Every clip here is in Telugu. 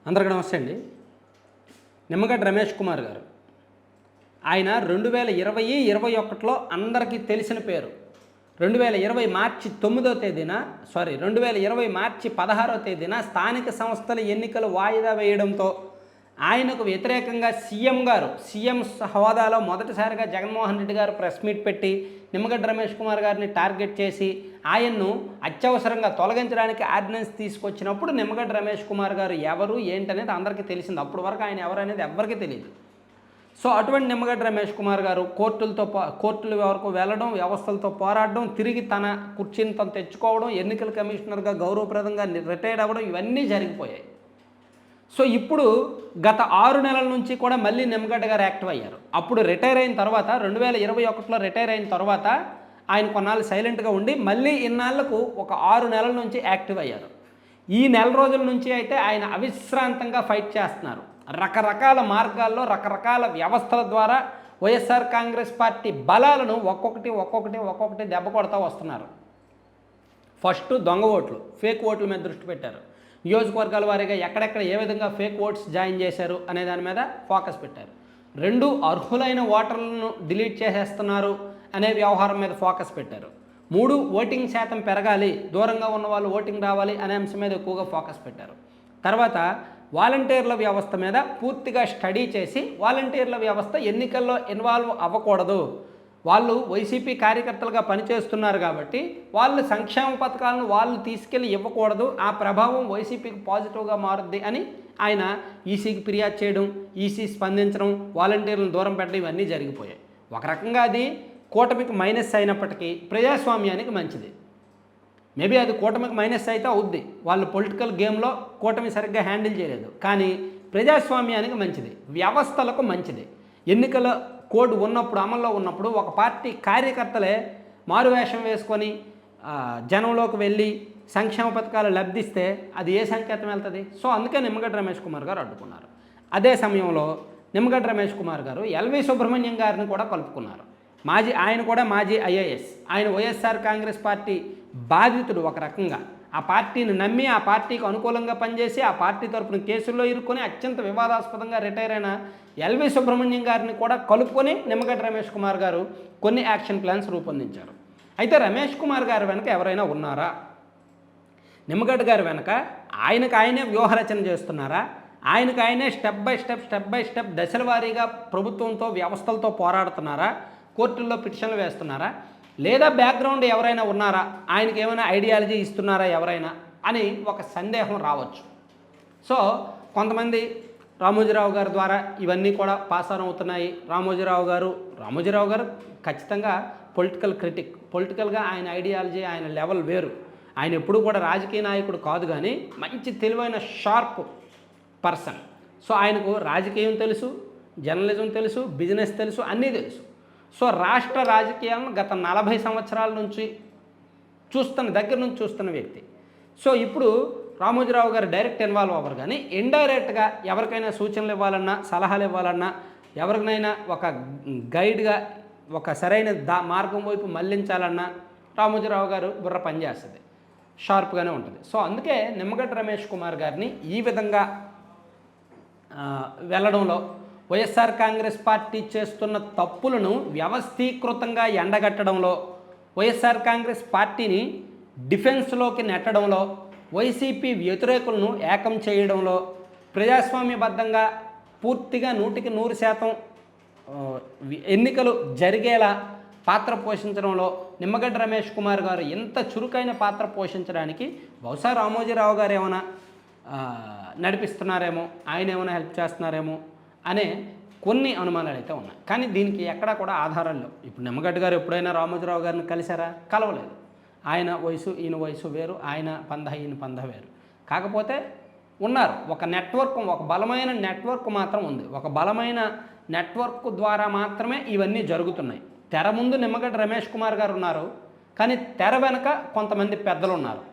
అందరికీ నమస్తే అండి. నిమ్మగడ్డ రమేష్ కుమార్ గారు ఆయన 2020-21లో అందరికీ తెలిసిన పేరు. 2020 మార్చి 9వ తేదీన 2020 మార్చి 16వ తేదీన స్థానిక సంస్థల ఎన్నికలు వాయిదా వేయడంతో ఆయనకు వ్యతిరేకంగా సీఎం హోదాలో మొదటిసారిగా జగన్మోహన్ రెడ్డి గారు ప్రెస్ మీట్ పెట్టి నిమ్మగడ్డ రమేష్ కుమార్ గారిని టార్గెట్ చేసి ఆయన్ను అత్యవసరంగా తొలగించడానికి ఆర్డినెన్స్ తీసుకొచ్చినప్పుడు నిమ్మగడ్డ రమేష్ కుమార్ గారు ఎవరు ఏంటనేది అందరికీ తెలిసింది. అప్పటి వరకు ఆయన ఎవరనేది ఎవరికీ తెలియదు. సో అటువంటి నిమ్మగడ్డ రమేష్ కుమార్ గారు కోర్టుల వరకు వెళ్ళడం, వ్యవస్థలతో పోరాడడం, తిరిగి తన కుర్చీని తను తెచ్చుకోవడం, ఎన్నికల కమిషనర్గా గౌరవప్రదంగా రిటైర్డ్ అవ్వడం, ఇవన్నీ జరిగిపోయాయి. సో ఇప్పుడు గత 6 నెలల నుంచి కూడా మళ్ళీ నిమ్మగడ్డ గారు యాక్టివ్ అయ్యారు. అప్పుడు రిటైర్ అయిన తర్వాత 2021లో రిటైర్ అయిన తర్వాత ఆయన కొన్నాళ్ళు సైలెంట్గా ఉండి మళ్ళీ ఇన్నాళ్లకు ఒక 6 నెలల నుంచి యాక్టివ్ అయ్యారు. ఈ నెల రోజుల నుంచి అయితే ఆయన అవిశ్రాంతంగా ఫైట్ చేస్తున్నారు. రకరకాల మార్గాల్లో రకరకాల వ్యవస్థల ద్వారా వైఎస్ఆర్ కాంగ్రెస్ పార్టీ బలాలను ఒక్కొక్కటి దెబ్బ కొడతా వస్తున్నారు. ఫస్ట్ దొంగ ఓట్లు, ఫేక్ ఓట్ల మీద దృష్టి పెట్టారు. నియోజకవర్గాల వారీగా ఎక్కడెక్కడ ఏ విధంగా ఫేక్ ఓట్స్ జాయిన్ చేశారు అనే దాని మీద ఫోకస్ పెట్టారు. 2 అర్హులైన ఓటర్లను డిలీట్ చేసేస్తున్నారు అనే వ్యవహారం మీద ఫోకస్ పెట్టారు. 3 ఓటింగ్ శాతం పెరగాలి, దూరంగా ఉన్న వాళ్ళు ఓటింగ్ రావాలి అనే అంశం మీద ఎక్కువగా ఫోకస్ పెట్టారు. తర్వాత వాలంటీర్ల వ్యవస్థ మీద పూర్తిగా స్టడీ చేసి వాలంటీర్ల వ్యవస్థ ఎన్నికల్లో ఇన్వాల్వ్ అవ్వకూడదు, వాళ్ళు వైసీపీ కార్యకర్తలుగా పనిచేస్తున్నారు కాబట్టి వాళ్ళు సంక్షేమ పథకాలను వాళ్ళు తీసుకెళ్ళి ఇవ్వకూడదు, ఆ ప్రభావం వైసీపీకి పాజిటివ్గా మారుద్ది అని ఆయన ఈసీకి ఫిర్యాదు చేయడం, ఈసీ స్పందించడం, వాలంటీర్లను దూరం పెట్టడం, ఇవన్నీ జరిగిపోయాయి. ఒక రకంగా అది కూటమికి మైనస్ అయినప్పటికీ ప్రజాస్వామ్యానికి మంచిది. మేబీ అది కూటమికి మైనస్ అయితే అవుద్ది, వాళ్ళు పొలిటికల్ గేమ్లో కూటమి సరిగ్గా హ్యాండిల్ చేయలేదు, కానీ ప్రజాస్వామ్యానికి మంచిది, వ్యవస్థలకు మంచిది. ఎన్నికల కోడ్ ఉన్నప్పుడు, అమల్లో ఉన్నప్పుడు ఒక పార్టీ కార్యకర్తలే మారువేషం వేసుకొని జనంలోకి వెళ్ళి సంక్షేమ పథకాలు లబ్ధిస్తే అది ఏ సంకేతం వెళ్తుంది? సో అందుకే నిమ్మగడ్డ రమేష్ కుమార్ గారు అడ్డుకున్నారు. అదే సమయంలో నిమ్మగడ్డ రమేష్ కుమార్ గారు ఎల్వి సుబ్రహ్మణ్యం గారిని కూడా కలుపుకున్నారు. ఆయన కూడా మాజీ ఐఏఎస్, ఆయన వైఎస్ఆర్ కాంగ్రెస్ పార్టీ బాధితుడు. ఒక రకంగా ఆ పార్టీని నమ్మి ఆ పార్టీకి అనుకూలంగా పనిచేసి ఆ పార్టీ తరఫున కేసుల్లో ఇరుక్కొని అత్యంత వివాదాస్పదంగా రిటైర్ అయిన ఎల్వి సుబ్రహ్మణ్యం గారిని కూడా కలుపుకొని నిమ్మగడ్డ రమేష్ కుమార్ గారు కొన్ని యాక్షన్ ప్లాన్స్ రూపొందించారు. అయితే రమేష్ కుమార్ గారి వెనక ఎవరైనా ఉన్నారా? నిమ్మగడ్డ గారి వెనక ఆయనే వ్యూహరచన చేస్తున్నారా? ఆయనే స్టెప్ బై స్టెప్ దశల వారీగా ప్రభుత్వంతో వ్యవస్థలతో పోరాడుతున్నారా? కోర్టుల్లో పిటిషన్లు వేస్తున్నారా? లేదా బ్యాక్గ్రౌండ్ ఎవరైనా ఉన్నారా? ఆయనకి ఏమైనా ఐడియాలజీ ఇస్తున్నారా ఎవరైనా అని ఒక సందేహం రావచ్చు. సో కొంతమంది రామోజీరావు గారి ద్వారా ఇవన్నీ కూడా పాస్ ఆన్ అవుతున్నాయి. రామోజీరావు గారు ఖచ్చితంగా పొలిటికల్ క్రిటిక్, పొలిటికల్గా ఆయన ఐడియాలజీ, ఆయన లెవెల్ వేరు. ఆయన ఎప్పుడూ కూడా రాజకీయ నాయకుడు కాదు, కానీ మంచి తెలివైన షార్ప్ పర్సన్. సో ఆయనకు రాజకీయం తెలుసు, జర్నలిజం తెలుసు, బిజినెస్ తెలుసు, అన్నీ తెలుసు. సో రాష్ట్ర రాజకీయాలను గత 40 సంవత్సరాల నుంచి దగ్గర నుంచి చూస్తున్న వ్యక్తి. సో ఇప్పుడు రామోజీరావు గారు డైరెక్ట్ ఇన్వాల్వ్ అవ్వరు, కానీ ఇండైరెక్ట్గా ఎవరికైనా సూచనలు ఇవ్వాలన్నా, సలహాలు ఇవ్వాలన్నా, ఎవరికైనా ఒక గైడ్గా ఒక సరైన మార్గం వైపు మళ్లించాలన్నా రామోజీరావు గారు బుర్ర పనిచేస్తుంది, షార్ప్గానే ఉంటుంది. సో అందుకే నిమ్మగడ్డ రమేష్ కుమార్ గారిని ఈ విధంగా వెళ్ళడంలో వైఎస్ఆర్ కాంగ్రెస్ పార్టీ చేస్తున్న తప్పులను వ్యవస్థీకృతంగా ఎండగట్టడంలో, వైఎస్ఆర్ కాంగ్రెస్ పార్టీని డిఫెన్స్లోకి నెట్టడంలో, వైసీపీ వ్యతిరేకులను ఏకం చేయడంలో, ప్రజాస్వామ్యబద్ధంగా పూర్తిగా 100% ఎన్నికలు జరిగేలా పాత్ర పోషించడంలో నిమ్మగడ్డ రమేష్ కుమార్ గారు ఎంత చురుకైన పాత్ర పోషించడానికి బహుశా రామోజీరావు గారు ఏమైనా నడిపిస్తున్నారేమో, ఆయన ఏమైనా హెల్ప్ చేస్తున్నారేమో అనే కొన్ని అనుమానాలు అయితే ఉన్నాయి. కానీ దీనికి ఎక్కడా కూడా ఆధారాలు లేవు. ఇప్పుడు నిమ్మగడ్డ గారు ఎప్పుడైనా రామోజీరావు గారిని కలిశారా? కలవలేదు. ఆయన వయసు ఈయన వయసు వేరు, ఆయన పంద ఈయన పంద వేరు. కాకపోతే ఉన్నారు, ఒక నెట్వర్క్, ఒక బలమైన నెట్వర్క్ మాత్రం ఉంది. ఒక బలమైన నెట్వర్క్ ద్వారా మాత్రమే ఇవన్నీ జరుగుతున్నాయి. తెర ముందు నిమ్మగడ్డ రమేష్ కుమార్ గారు ఉన్నారు, కానీ తెర వెనక కొంతమంది పెద్దలు ఉన్నారు.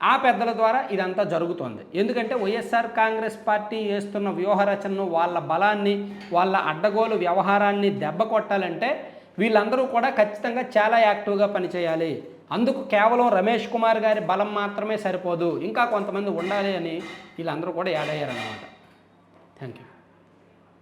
ఆ పెద్దల ద్వారా ఇదంతా జరుగుతోంది. ఎందుకంటే వైఎస్ఆర్ కాంగ్రెస్ పార్టీ చేస్తున్న వ్యూహరచనను, వాళ్ళ బలాన్ని, వాళ్ళ అడ్డగోలు వ్యవహారాన్ని దెబ్బ కొట్టాలంటే వీళ్ళందరూ కూడా ఖచ్చితంగా చాలా యాక్టివ్గా పనిచేయాలి. అందుకు కేవలం రమేష్ కుమార్ గారి బలం మాత్రమే సరిపోదు, ఇంకా కొంతమంది ఉండాలి అని వీళ్ళందరూ కూడా యాడ్ అయ్యారన్నమాట. Thank you.